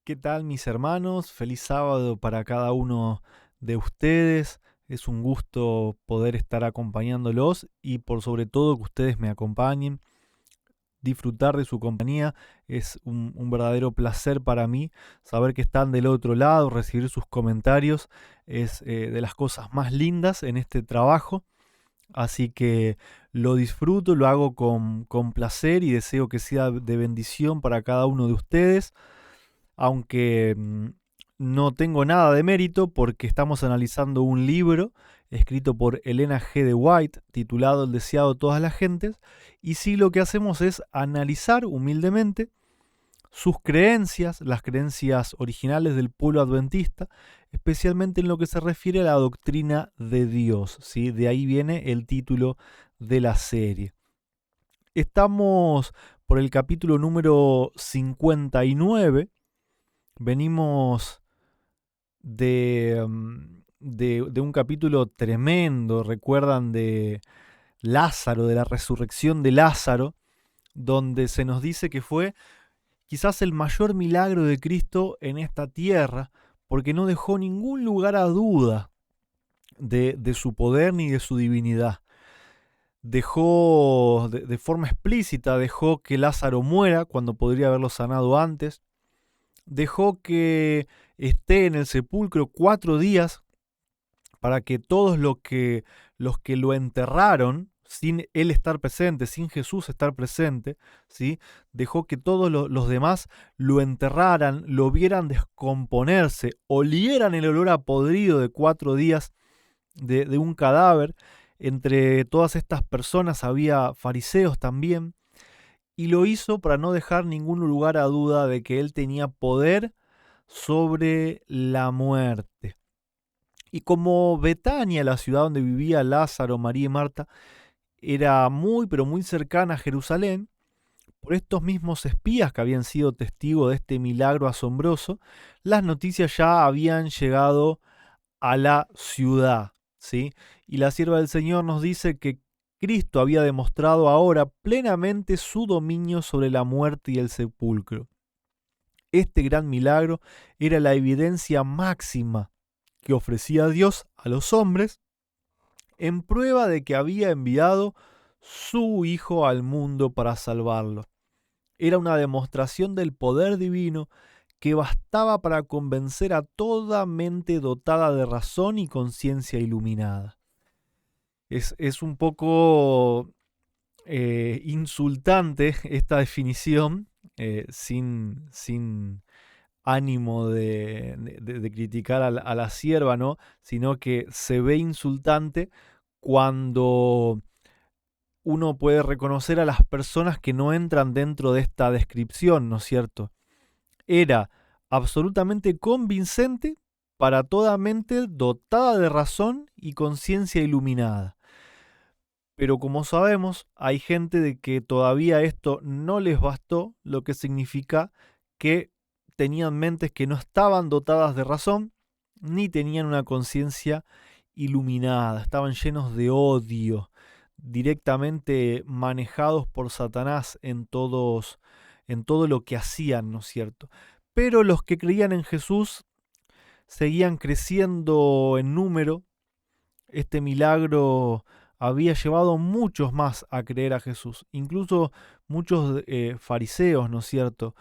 ¿Qué tal, mis hermanos? Feliz sábado para cada uno de ustedes. Es un gusto poder estar acompañándolos y por sobre todo que ustedes me acompañen. Disfrutar de su compañía es un verdadero placer para mí. Saber que están del otro lado, recibir sus comentarios es de las cosas más lindas en este trabajo. Así que lo disfruto, lo hago con placer y deseo que sea de bendición para cada uno de ustedes, aunque no tengo nada de mérito porque estamos analizando un libro escrito por Elena G. de White titulado El deseado de todas las gentes, y sí, lo que hacemos es analizar humildemente sus creencias, las creencias originales del pueblo adventista, especialmente en lo que se refiere a la doctrina de Dios, ¿sí? De ahí viene el título de la serie. Estamos por el capítulo número 59. Venimos de un capítulo tremendo, recuerdan, de Lázaro, de la resurrección de Lázaro, donde se nos dice que fue quizás el mayor milagro de Cristo en esta tierra, porque no dejó ningún lugar a duda de su poder ni de su divinidad. Dejó, de forma explícita, dejó que Lázaro muera cuando podría haberlo sanado antes. Dejó que esté en el sepulcro 4 días para que todos los que lo enterraron, sin él estar presente, sin Jesús estar presente, ¿sí? Dejó que todos los demás lo enterraran, lo vieran descomponerse, olieran el olor a podrido de 4 días de un cadáver. Entre todas estas personas había fariseos también, y lo hizo para no dejar ningún lugar a duda de que él tenía poder sobre la muerte. Y como Betania, la ciudad donde vivía Lázaro, María y Marta, era muy pero muy cercana a Jerusalén, por estos mismos espías que habían sido testigos de este milagro asombroso, las noticias ya habían llegado a la ciudad, ¿sí? Y la sierva del Señor nos dice que Cristo había demostrado ahora plenamente su dominio sobre la muerte y el sepulcro. Este gran milagro era la evidencia máxima que ofrecía Dios a los hombres en prueba de que había enviado su Hijo al mundo para salvarlo. Era una demostración del poder divino que bastaba para convencer a toda mente dotada de razón y conciencia iluminada. Es un poco insultante esta definición, sin ánimo de criticar a la sierva, ¿no? Sino que se ve insultante cuando uno puede reconocer a las personas que no entran dentro de esta descripción, ¿no es cierto? Era absolutamente convincente para toda mente dotada de razón y conciencia iluminada. Pero como sabemos, hay gente de que todavía esto no les bastó, lo que significa que tenían mentes que no estaban dotadas de razón, ni tenían una conciencia iluminada, estaban llenos de odio, directamente manejados por Satanás en todo lo que hacían, ¿no es cierto? Pero los que creían en Jesús seguían creciendo en número. Este milagro había llevado a muchos más a creer a Jesús, incluso muchos fariseos, ¿no es cierto?,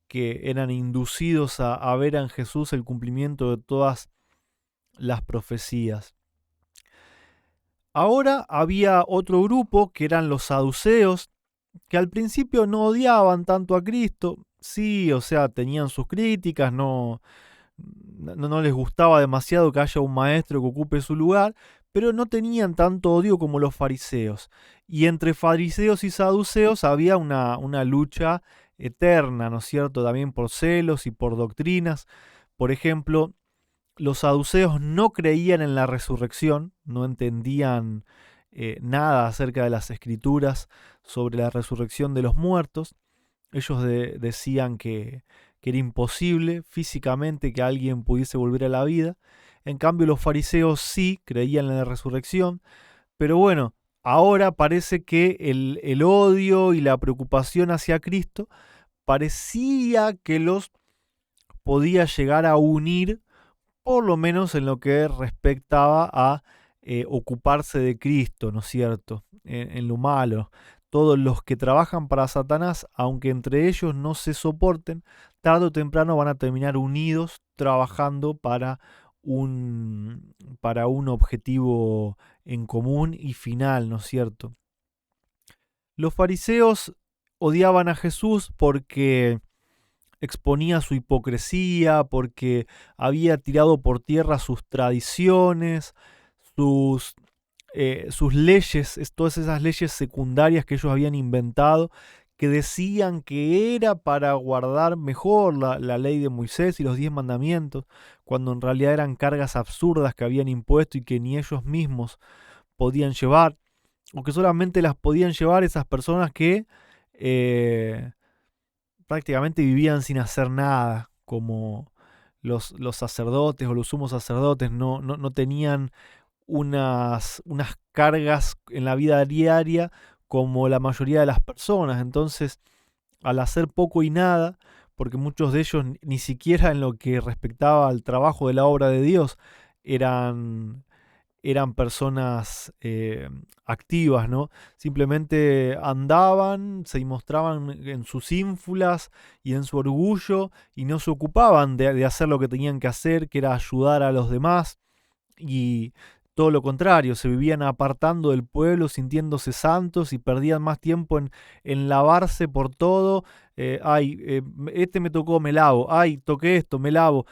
que eran inducidos a ver en Jesús el cumplimiento de todas las profecías. Ahora había otro grupo que eran los saduceos, que al principio no odiaban tanto a Cristo. Sí, o sea, tenían sus críticas, no les gustaba demasiado que haya un maestro que ocupe su lugar, pero no tenían tanto odio como los fariseos. Y entre fariseos y saduceos había una lucha eterna, ¿no es cierto? También por celos y por doctrinas. Por ejemplo, los saduceos no creían en la resurrección, no entendían nada acerca de las escrituras sobre la resurrección de los muertos. Ellos decían que era imposible físicamente que alguien pudiese volver a la vida. En cambio, los fariseos sí creían en la resurrección. Pero bueno, ahora parece que el odio y la preocupación hacia Cristo parecía que los podía llegar a unir, por lo menos en lo que respectaba a ocuparse de Cristo, ¿no es cierto? En lo malo. Todos los que trabajan para Satanás, aunque entre ellos no se soporten, tarde o temprano van a terminar unidos trabajando para un objetivo en común y final, ¿no es cierto? Los fariseos odiaban a Jesús porque exponía su hipocresía, porque había tirado por tierra sus tradiciones, sus, sus leyes, todas esas leyes secundarias que ellos habían inventado, que decían que era para guardar mejor la ley de Moisés y los 10 mandamientos, cuando en realidad eran cargas absurdas que habían impuesto y que ni ellos mismos podían llevar, o que solamente las podían llevar esas personas que prácticamente vivían sin hacer nada, como los sacerdotes o los sumos sacerdotes, no tenían unas cargas en la vida diaria como la mayoría de las personas. Entonces, al hacer poco y nada, porque muchos de ellos ni siquiera en lo que respectaba al trabajo de la obra de Dios eran personas activas, ¿no? Simplemente andaban, se mostraban en sus ínfulas y en su orgullo y no se ocupaban de hacer lo que tenían que hacer, que era ayudar a los demás, y todo lo contrario, se vivían apartando del pueblo, sintiéndose santos y perdían más tiempo en lavarse por todo. Este me tocó, me lavo. Ay, toqué esto, me lavo.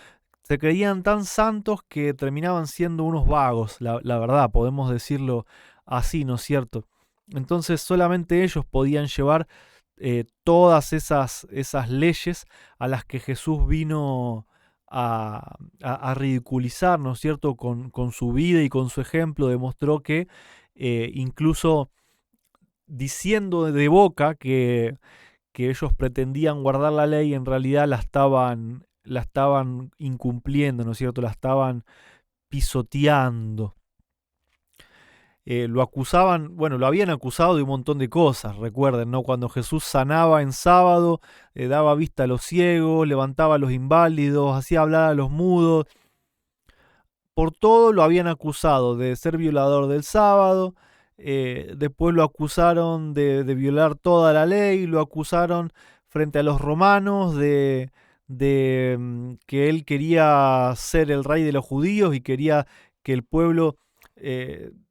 Se creían tan santos que terminaban siendo unos vagos, la verdad, podemos decirlo así, ¿no es cierto? Entonces solamente ellos podían llevar todas esas leyes a las que Jesús vino a ridiculizar, ¿no es cierto? Con su vida y con su ejemplo demostró que incluso diciendo de boca que ellos pretendían guardar la ley, en realidad la estaban incumpliendo, ¿no es cierto? La estaban pisoteando. Lo acusaban, bueno, lo habían acusado de un montón de cosas, recuerden, ¿no? Cuando Jesús sanaba en sábado, daba vista a los ciegos, levantaba a los inválidos, hacía hablar a los mudos. Por todo lo habían acusado de ser violador del sábado, después lo acusaron de violar toda la ley, lo acusaron frente a los romanos de que él quería ser el rey de los judíos y quería que el pueblo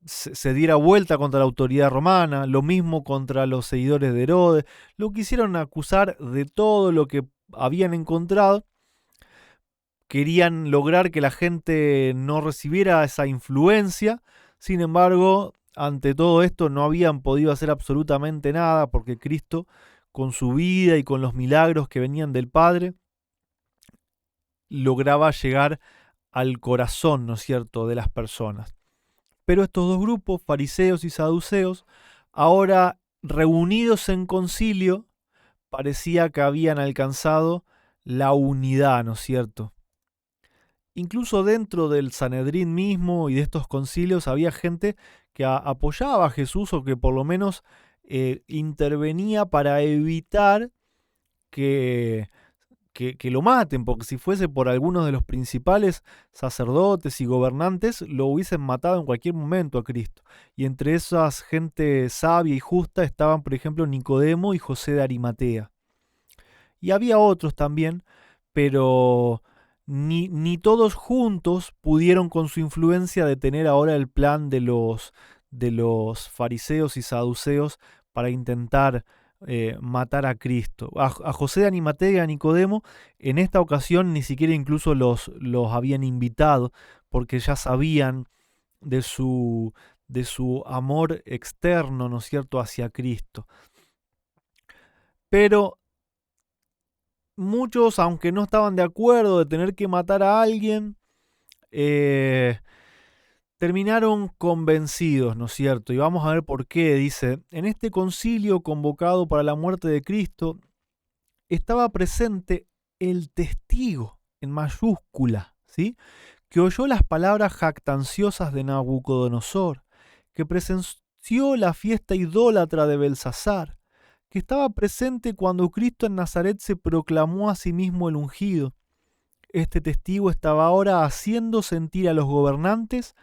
se diera vuelta contra la autoridad romana, lo mismo contra los seguidores de Herodes. Lo quisieron acusar de todo lo que habían encontrado. Querían lograr que la gente no recibiera esa influencia. Sin embargo, ante todo esto no habían podido hacer absolutamente nada, porque Cristo, con su vida y con los milagros que venían del Padre, lograba llegar al corazón, ¿no es cierto?, de las personas. Pero estos dos grupos, fariseos y saduceos, ahora reunidos en concilio, parecía que habían alcanzado la unidad, ¿no es cierto? Incluso dentro del Sanedrín mismo y de estos concilios había gente que apoyaba a Jesús, o que por lo menos intervenía para evitar que, que lo maten, porque si fuese por algunos de los principales sacerdotes y gobernantes, lo hubiesen matado en cualquier momento a Cristo. Y entre esas gente sabia y justa estaban, por ejemplo, Nicodemo y José de Arimatea. Y había otros también, pero ni todos juntos pudieron con su influencia detener ahora el plan de los fariseos y saduceos para intentar matar a Cristo. A José de Arimatea y a Nicodemo en esta ocasión ni siquiera incluso los habían invitado, porque ya sabían de su amor externo, ¿no es cierto?, hacia Cristo. Pero muchos, aunque no estaban de acuerdo de tener que matar a alguien, terminaron convencidos, ¿no es cierto? Y vamos a ver por qué. Dice: en este concilio convocado para la muerte de Cristo, estaba presente el testigo, en mayúscula, ¿sí?, que oyó las palabras jactanciosas de Nabucodonosor, que presenció la fiesta idólatra de Belsasar, que estaba presente cuando Cristo en Nazaret se proclamó a sí mismo el ungido, este testigo estaba ahora haciendo sentir a los gobernantes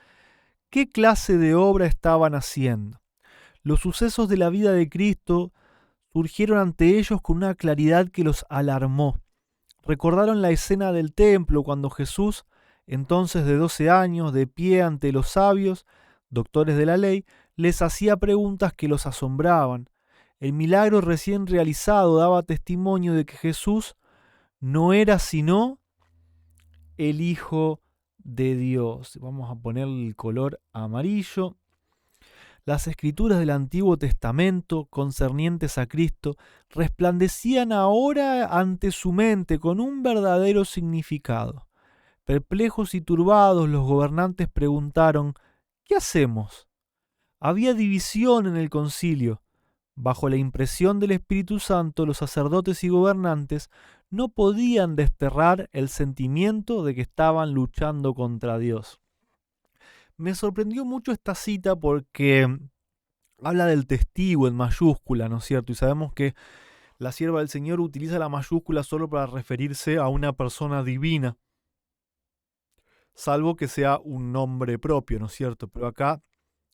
qué clase de obra estaban haciendo. Los sucesos de la vida de Cristo surgieron ante ellos con una claridad que los alarmó. Recordaron la escena del templo cuando Jesús, entonces de 12 años, de pie ante los sabios, doctores de la ley, les hacía preguntas que los asombraban. El milagro recién realizado daba testimonio de que Jesús no era sino el Hijo de Dios. Vamos a ponerle el color amarillo. Las escrituras del Antiguo Testamento concernientes a Cristo resplandecían ahora ante su mente con un verdadero significado. Perplejos y turbados, los gobernantes preguntaron: ¿qué hacemos? Había división en el concilio. Bajo la impresión del Espíritu Santo, los sacerdotes y gobernantes no podían desterrar el sentimiento de que estaban luchando contra Dios. Me sorprendió mucho esta cita porque habla del testigo en mayúscula, ¿no es cierto? Y sabemos que la sierva del Señor utiliza la mayúscula solo para referirse a una persona divina, salvo que sea un nombre propio, ¿no es cierto? Pero acá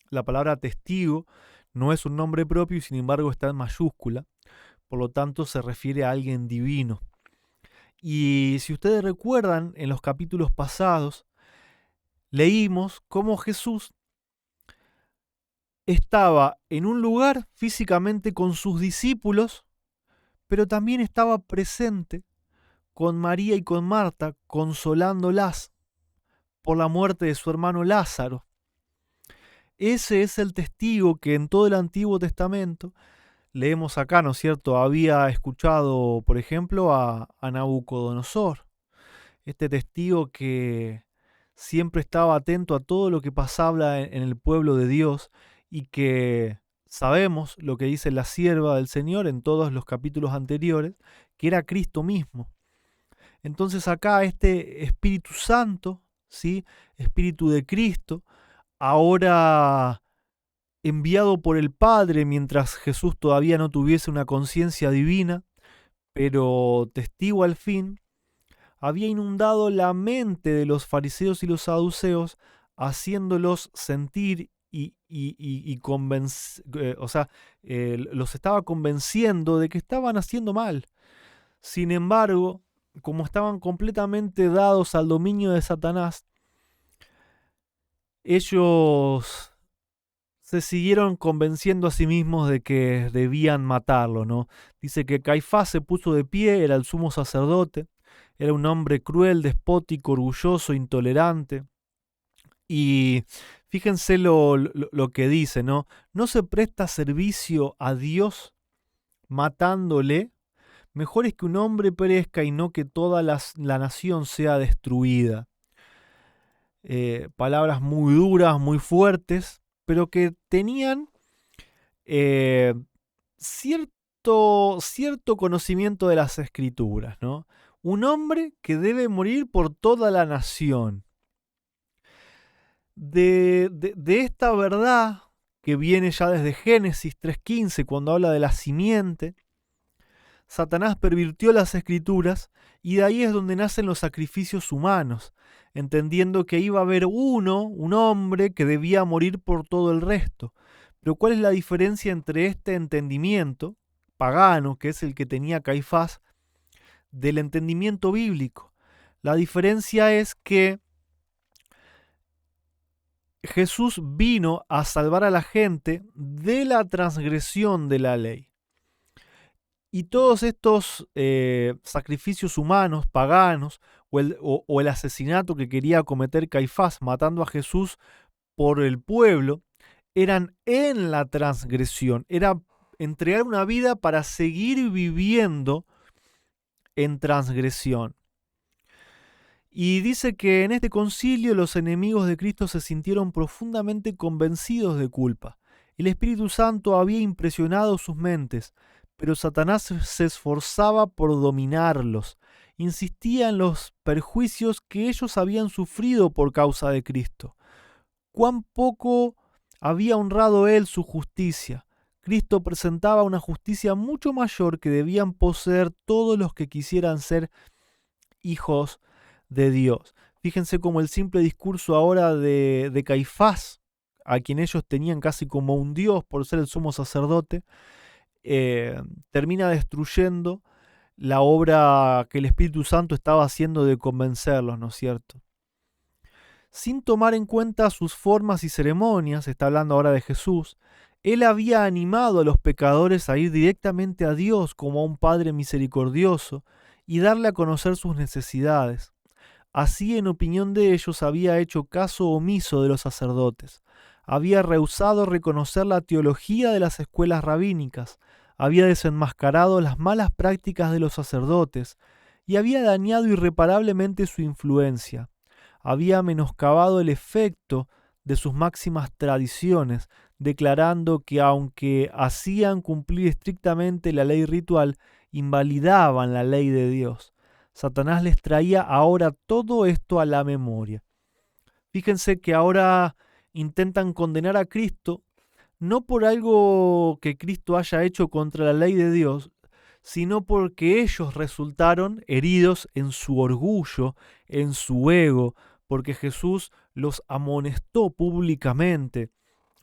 la palabra testigo no es un nombre propio y sin embargo está en mayúscula, por lo tanto se refiere a alguien divino. Y si ustedes recuerdan, en los capítulos pasados leímos cómo Jesús estaba en un lugar físicamente con sus discípulos, pero también estaba presente con María y con Marta, consolándolas por la muerte de su hermano Lázaro. Ese es el testigo que en todo el Antiguo Testamento leemos acá, ¿no es cierto? Había escuchado, por ejemplo, a Nabucodonosor, este testigo que siempre estaba atento a todo lo que pasaba en el pueblo de Dios y que sabemos lo que dice la sierva del Señor en todos los capítulos anteriores, que era Cristo mismo. Entonces acá este Espíritu Santo, ¿sí? Espíritu de Cristo, ahora enviado por el Padre mientras Jesús todavía no tuviese una conciencia divina, pero testigo al fin, había inundado la mente de los fariseos y los saduceos, haciéndolos sentir los estaba convenciendo de que estaban haciendo mal. Sin embargo, como estaban completamente dados al dominio de Satanás, ellos se siguieron convenciendo a sí mismos de que debían matarlo, ¿no? Dice que Caifás se puso de pie, era el sumo sacerdote, era un hombre cruel, despótico, orgulloso, intolerante. Y fíjense lo que dice, ¿no? No se presta servicio a Dios matándole. Mejor es que un hombre perezca y no que toda la nación sea destruida. Palabras muy duras, muy fuertes, pero que tenían cierto conocimiento de las Escrituras, ¿no? Un hombre que debe morir por toda la nación. De esta verdad que viene ya desde Génesis 3:15, cuando habla de la simiente, Satanás pervirtió las Escrituras y de ahí es donde nacen los sacrificios humanos, entendiendo que iba a haber un hombre que debía morir por todo el resto. Pero ¿cuál es la diferencia entre este entendimiento pagano, que es el que tenía Caifás, del entendimiento bíblico? La diferencia es que Jesús vino a salvar a la gente de la transgresión de la ley. Y todos estos sacrificios humanos, paganos, o el asesinato que quería cometer Caifás matando a Jesús por el pueblo, eran en la transgresión. Era entregar una vida para seguir viviendo en transgresión. Y dice que en este concilio los enemigos de Cristo se sintieron profundamente convencidos de culpa. El Espíritu Santo había impresionado sus mentes, pero Satanás se esforzaba por dominarlos. Insistía en los perjuicios que ellos habían sufrido por causa de Cristo. Cuán poco había honrado él su justicia. Cristo presentaba una justicia mucho mayor que debían poseer todos los que quisieran ser hijos de Dios. Fíjense cómo el simple discurso ahora de Caifás, a quien ellos tenían casi como un dios por ser el sumo sacerdote, termina destruyendo la obra que el Espíritu Santo estaba haciendo de convencerlos, ¿no es cierto? Sin tomar en cuenta sus formas y ceremonias, está hablando ahora de Jesús, él había animado a los pecadores a ir directamente a Dios como a un Padre misericordioso y darle a conocer sus necesidades. Así, en opinión de ellos, había hecho caso omiso de los sacerdotes. Había rehusado reconocer la teología de las escuelas rabínicas, había desenmascarado las malas prácticas de los sacerdotes y había dañado irreparablemente su influencia. Había menoscabado el efecto de sus máximas tradiciones, declarando que aunque hacían cumplir estrictamente la ley ritual, invalidaban la ley de Dios. Satanás les traía ahora todo esto a la memoria. Fíjense que ahora intentan condenar a Cristo no por algo que Cristo haya hecho contra la ley de Dios, sino porque ellos resultaron heridos en su orgullo, en su ego, porque Jesús los amonestó públicamente,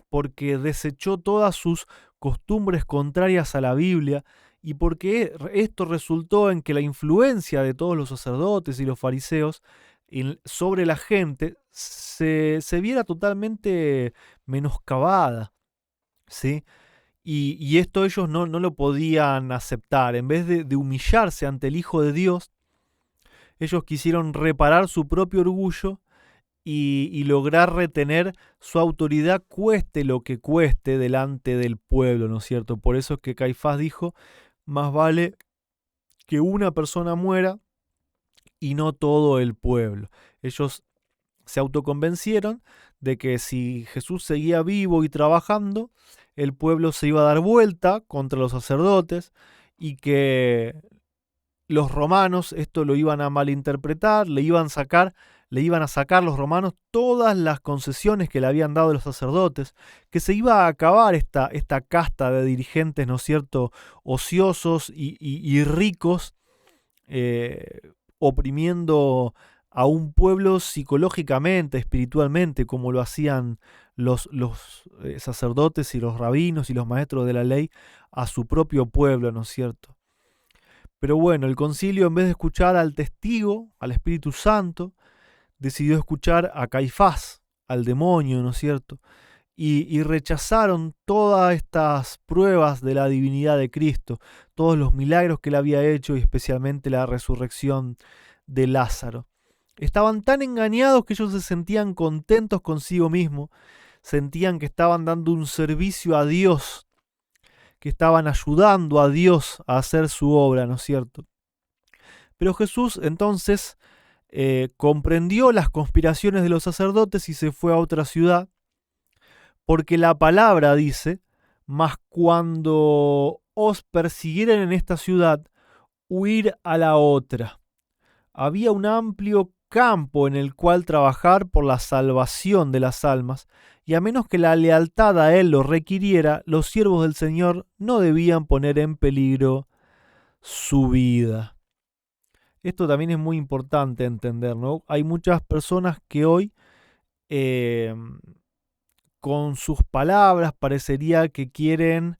porque desechó todas sus costumbres contrarias a la Biblia y porque esto resultó en que la influencia de todos los sacerdotes y los fariseos sobre la gente se viera totalmente menoscabada, ¿sí? Y esto ellos no lo podían aceptar. En vez de humillarse ante el Hijo de Dios, ellos quisieron reparar su propio orgullo y lograr retener su autoridad cueste lo que cueste delante del pueblo, ¿no es cierto? Por eso es que Caifás dijo, más vale que una persona muera y no todo el pueblo. Ellos se autoconvencieron de que si Jesús seguía vivo y trabajando, el pueblo se iba a dar vuelta contra los sacerdotes y que los romanos esto lo iban a malinterpretar, le iban a sacar los romanos todas las concesiones que le habían dado los sacerdotes, que se iba a acabar esta casta de dirigentes, ¿no es cierto?, ociosos y ricos, oprimiendo a un pueblo psicológicamente, espiritualmente, como lo hacían los sacerdotes y los rabinos y los maestros de la ley a su propio pueblo, ¿no es cierto? Pero bueno, el concilio, en vez de escuchar al testigo, al Espíritu Santo, decidió escuchar a Caifás, al demonio, ¿no es cierto? Y rechazaron todas estas pruebas de la divinidad de Cristo, todos los milagros que él había hecho y especialmente la resurrección de Lázaro. Estaban tan engañados que ellos se sentían contentos consigo mismos, sentían que estaban dando un servicio a Dios, que estaban ayudando a Dios a hacer su obra, ¿no es cierto? Pero Jesús entonces comprendió las conspiraciones de los sacerdotes y se fue a otra ciudad, porque la palabra dice, mas cuando os persiguieren en esta ciudad, huir a la otra. Había un amplio campo en el cual trabajar por la salvación de las almas, y a menos que la lealtad a él lo requiriera, los siervos del Señor no debían poner en peligro su vida. Esto también es muy importante entender, ¿no? Hay muchas personas que hoy con sus palabras parecería que quieren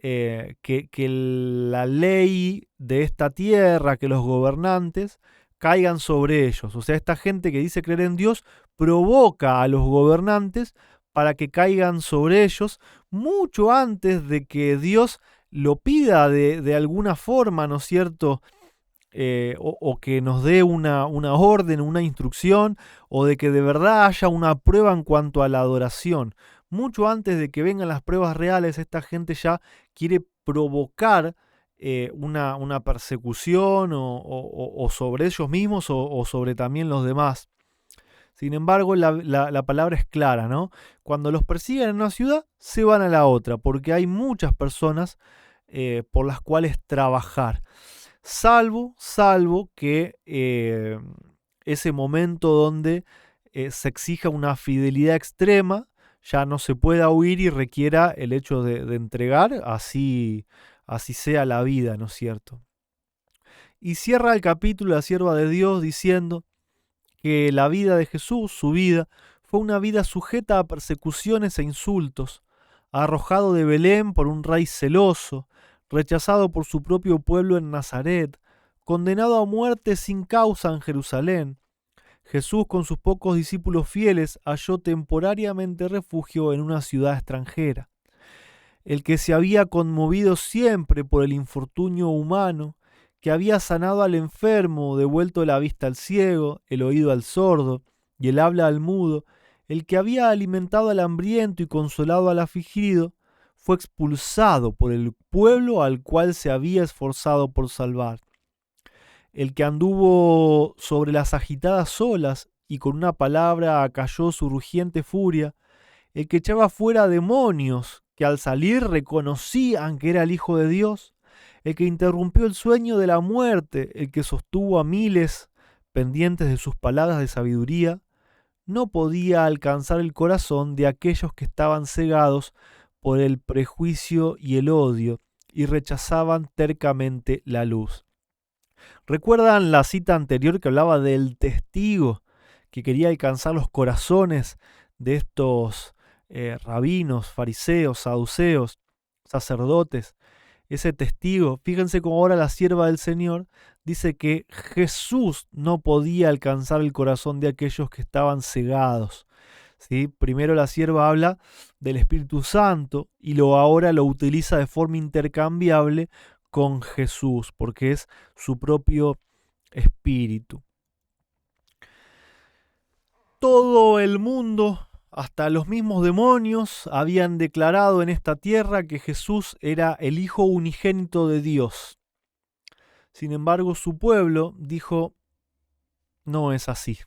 que la ley de esta tierra, que los gobernantes caigan sobre ellos. O sea, esta gente que dice creer en Dios provoca a los gobernantes para que caigan sobre ellos mucho antes de que Dios lo pida de alguna forma, ¿no es cierto? O que nos dé una orden, una instrucción, o de que de verdad haya una prueba en cuanto a la adoración. Mucho antes de que vengan las pruebas reales, esta gente ya quiere provocar una persecución o sobre ellos mismos o sobre también los demás. Sin embargo, la palabra es clara, ¿no? Cuando los persiguen en una ciudad, se van a la otra, porque hay muchas personas por las cuales trabajar. Salvo que ese momento donde se exija una fidelidad extrema, ya no se pueda huir y requiera el hecho de entregar, así sea la vida, ¿no es cierto? Y cierra el capítulo la sierva de Dios diciendo, que la vida de Jesús, su vida, fue una vida sujeta a persecuciones e insultos, arrojado de Belén por un rey celoso, rechazado por su propio pueblo en Nazaret, condenado a muerte sin causa en Jerusalén. Jesús, con sus pocos discípulos fieles, halló temporariamente refugio en una ciudad extranjera. El que se había conmovido siempre por el infortunio humano, que había sanado al enfermo, devuelto la vista al ciego, el oído al sordo y el habla al mudo, el que había alimentado al hambriento y consolado al afligido, fue expulsado por el pueblo al cual se había esforzado por salvar. El que anduvo sobre las agitadas olas y con una palabra acalló su rugiente furia, el que echaba fuera demonios, que al salir reconocían que era el Hijo de Dios, el que interrumpió el sueño de la muerte, el que sostuvo a miles pendientes de sus palabras de sabiduría, no podía alcanzar el corazón de aquellos que estaban cegados por el prejuicio y el odio y rechazaban tercamente la luz. ¿Recuerdan la cita anterior que hablaba del testigo que quería alcanzar los corazones de estos rabinos, fariseos, saduceos, sacerdotes? Ese testigo, fíjense cómo ahora la sierva del Señor dice que Jesús no podía alcanzar el corazón de aquellos que estaban cegados. ¿Sí? Primero la sierva habla del Espíritu Santo y ahora lo utiliza de forma intercambiable con Jesús, porque es su propio Espíritu. Todo el mundo, hasta los mismos demonios, habían declarado en esta tierra que Jesús era el Hijo unigénito de Dios. Sin embargo, su pueblo dijo, no es así.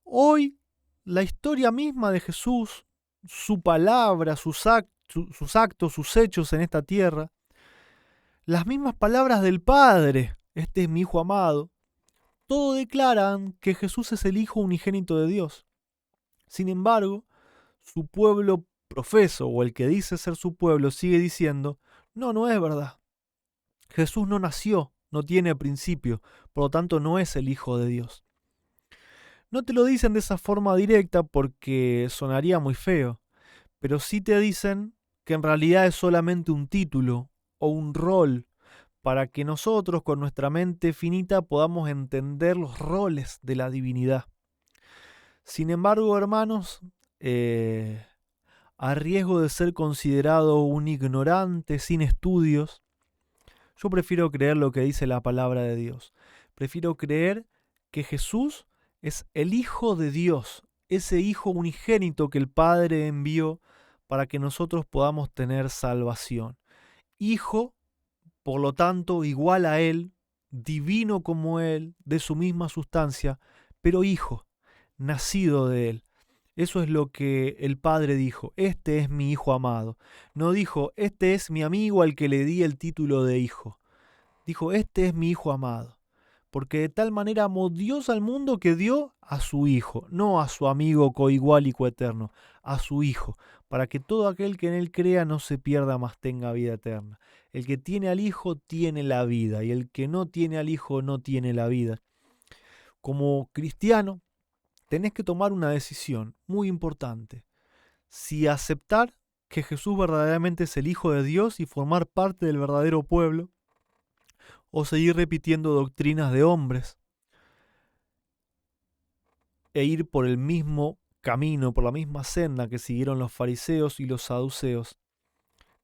Hoy, la historia misma de Jesús, su palabra, sus actos, sus hechos en esta tierra, las mismas palabras del Padre, este es mi Hijo amado, todo declaran que Jesús es el Hijo unigénito de Dios. Sin embargo, su pueblo profeso, o el que dice ser su pueblo, sigue diciendo, no es verdad. Jesús no nació, no tiene principio, por lo tanto no es el Hijo de Dios. No te lo dicen de esa forma directa porque sonaría muy feo, pero sí te dicen que en realidad es solamente un título o un rol para que nosotros con nuestra mente finita podamos entender los roles de la divinidad. Sin embargo, hermanos, a riesgo de ser considerado un ignorante sin estudios, yo prefiero creer lo que dice la palabra de Dios. Prefiero creer que Jesús es el Hijo de Dios, ese Hijo unigénito que el Padre envió para que nosotros podamos tener salvación. Hijo, por lo tanto, igual a Él, divino como Él, de su misma sustancia, pero Hijo, nacido de Él. Eso es lo que el Padre dijo, este es mi Hijo amado. No dijo, este es mi amigo al que le di el título de hijo. Dijo, este es mi Hijo amado. Porque de tal manera amó Dios al mundo que dio a su Hijo, no a su amigo coigual y coeterno, a su Hijo, para que todo aquel que en Él crea no se pierda, mas tenga vida eterna. El que tiene al Hijo tiene la vida, y el que no tiene al Hijo no tiene la vida. Como cristiano, tenés que tomar una decisión muy importante. Si aceptar que Jesús verdaderamente es el Hijo de Dios y formar parte del verdadero pueblo, o seguir repitiendo doctrinas de hombres e ir por el mismo camino, por la misma senda que siguieron los fariseos y los saduceos,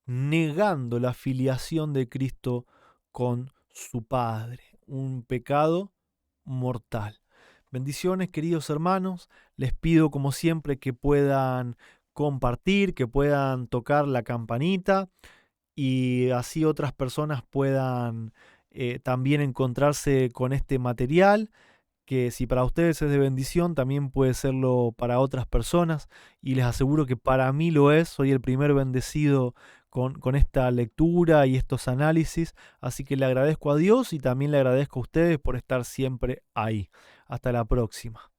negando la filiación de Cristo con su Padre, un pecado mortal. Bendiciones, queridos hermanos. Les pido como siempre que puedan compartir, que puedan tocar la campanita y así otras personas puedan también encontrarse con este material, que si para ustedes es de bendición, también puede serlo para otras personas, y les aseguro que para mí lo es. Soy el primer bendecido con esta lectura y estos análisis, así que le agradezco a Dios y también le agradezco a ustedes por estar siempre ahí. Hasta la próxima.